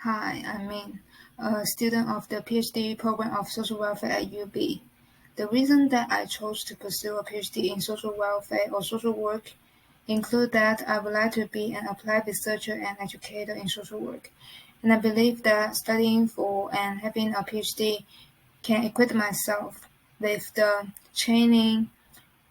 Hi, I'm Min, a student of the PhD program of Social Welfare at UB. The reason that I chose to pursue a PhD in social welfare or social work include that I would like to be an applied researcher and educator in social work, and I believe that studying for and having a PhD can equip myself with the training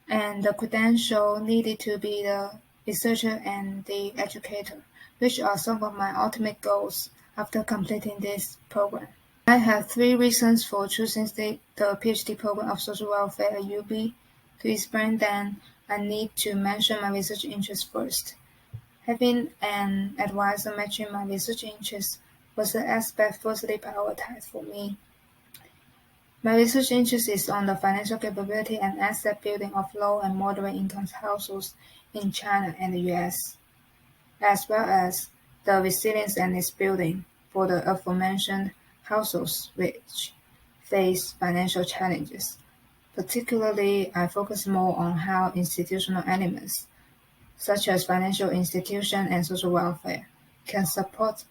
and the credential needed to be the researcher and the educator, which are some of my ultimate goals after completing this program. I have three reasons for choosing the PhD program of social welfare at UB. To explain them, I need to mention my research interests first. Having an advisor matching my research interests was an aspect firstly prioritized for me. My research interest is on the financial capability and asset building of low and moderate income households in China and the US, as well as the resilience and its building for the aforementioned households which face financial challenges. Particularly, I focus more on how institutional elements, such as financial institution and social welfare, can support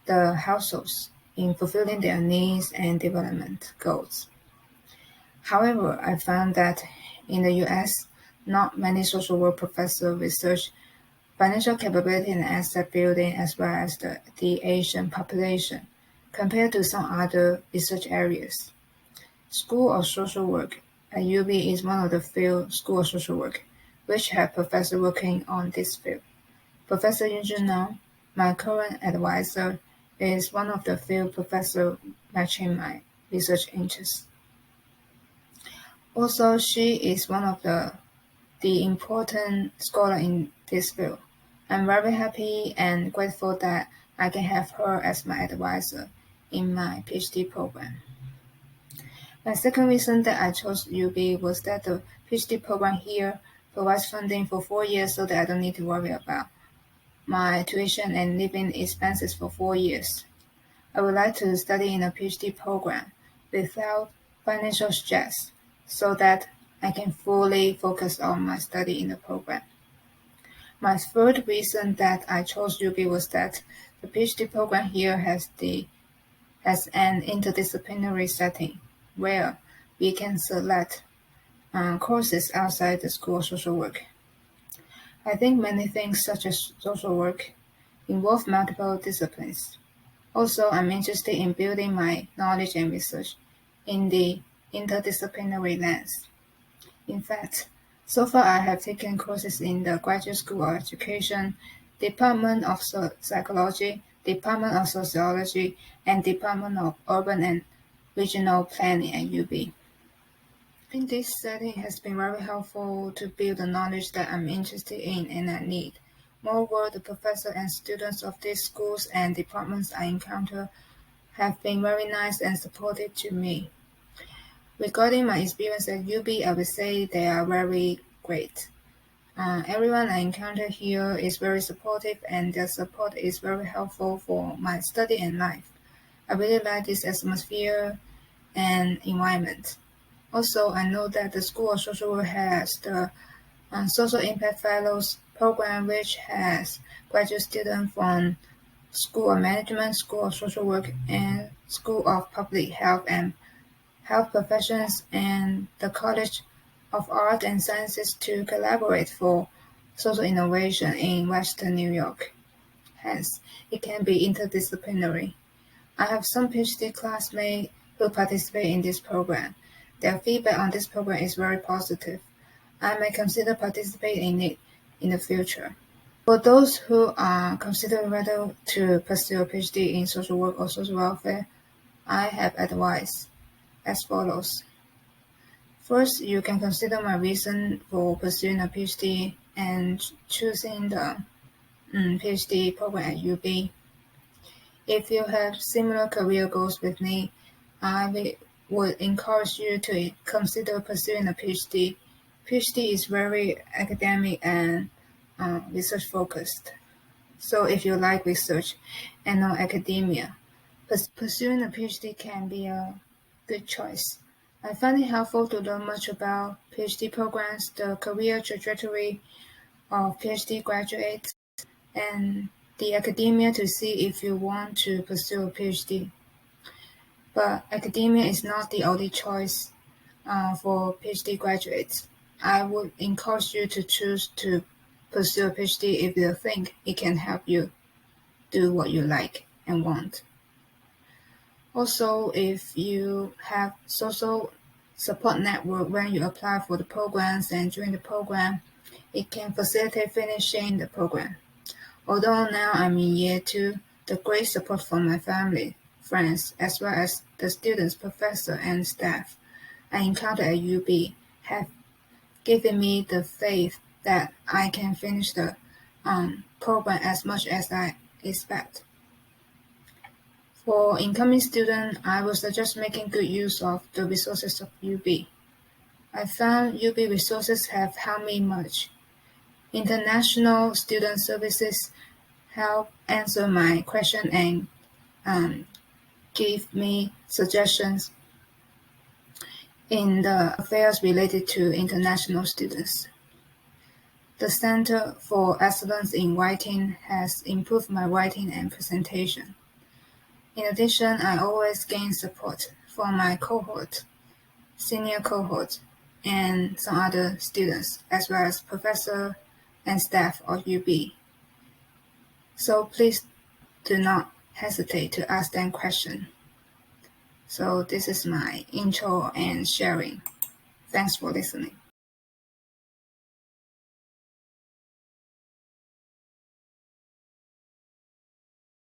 the households in fulfilling their needs and development goals. However, I found that in the US, not many social work professors research financial capability and asset building as well as the Asian population compared to some other research areas. School of Social Work at UB is one of the few schools of social work which have professors working on this field. Professor Yunjun, my current advisor, is one of the few professors matching my research interests. Also, she is one of the important scholar in this field. I'm very happy and grateful that I can have her as my advisor in my PhD program. My second reason that I chose UB was that the PhD program here provides funding for 4 years so that I don't need to worry about my tuition and living expenses for 4 years. I would like to study in a PhD program without financial stress so that I can fully focus on my study in the program. My third reason that I chose UB was that the PhD program here has an interdisciplinary setting where we can select courses outside the School of Social Work. I think many things such as social work involve multiple disciplines. Also, I'm interested in building my knowledge and research in the interdisciplinary lens. In fact, so far I have taken courses in the Graduate School of Education, Department of Psychology, Department of Sociology, and Department of Urban and Regional Planning at UB. I think this setting has been very helpful to build the knowledge that I'm interested in and I need. Moreover, the professors and students of these schools and departments I encounter have been very nice and supportive to me. Regarding my experience at UB, I would say they are very great. Everyone I encounter here is very supportive and their support is very helpful for my study and life. I really like this atmosphere and environment. Also, I know that the School of Social Work has the Social Impact Fellows program, which has graduate students from School of Management, School of Social Work, and School of Public Health and Health Professions, and the College of Art and Sciences to collaborate for social innovation in Western New York. Hence, it can be interdisciplinary. I have some PhD classmates who participate in this program. Their feedback on this program is very positive. I may consider participating in it in the future. For those who are considering whether to pursue a PhD in social work or social welfare, I have advice as follows. First, you can consider my reason for pursuing a PhD and choosing the PhD program at UB. If you have similar career goals with me, I would encourage you to consider pursuing a PhD. PhD is very academic and research focused. So if you like research and not academia, pursuing a PhD can be a good choice. I find it helpful to learn much about PhD programs, the career trajectory of PhD graduates, and the academia to see if you want to pursue a PhD. But academia is not the only choice for PhD graduates. I would encourage you to choose to pursue a PhD if you think it can help you do what you like and want. Also, if you have social support network when you apply for the programs and during the program, it can facilitate finishing the program. Although now I'm in year 2, the great support from my family, friends, as well as the students, professor, and staff I encountered at UB have given me the faith that I can finish the program as much as I expect. For incoming students, I would suggest making good use of the resources of UB. I found UB resources have helped me much. International student services help answer my question and give me suggestions in the affairs related to international students. The Center for Excellence in Writing has improved my writing and presentation. In addition, I always gain support from my cohort, senior cohort, and some other students, as well as professor and staff of UB. So please do not hesitate to ask them questions. So this is my intro and sharing. Thanks for listening.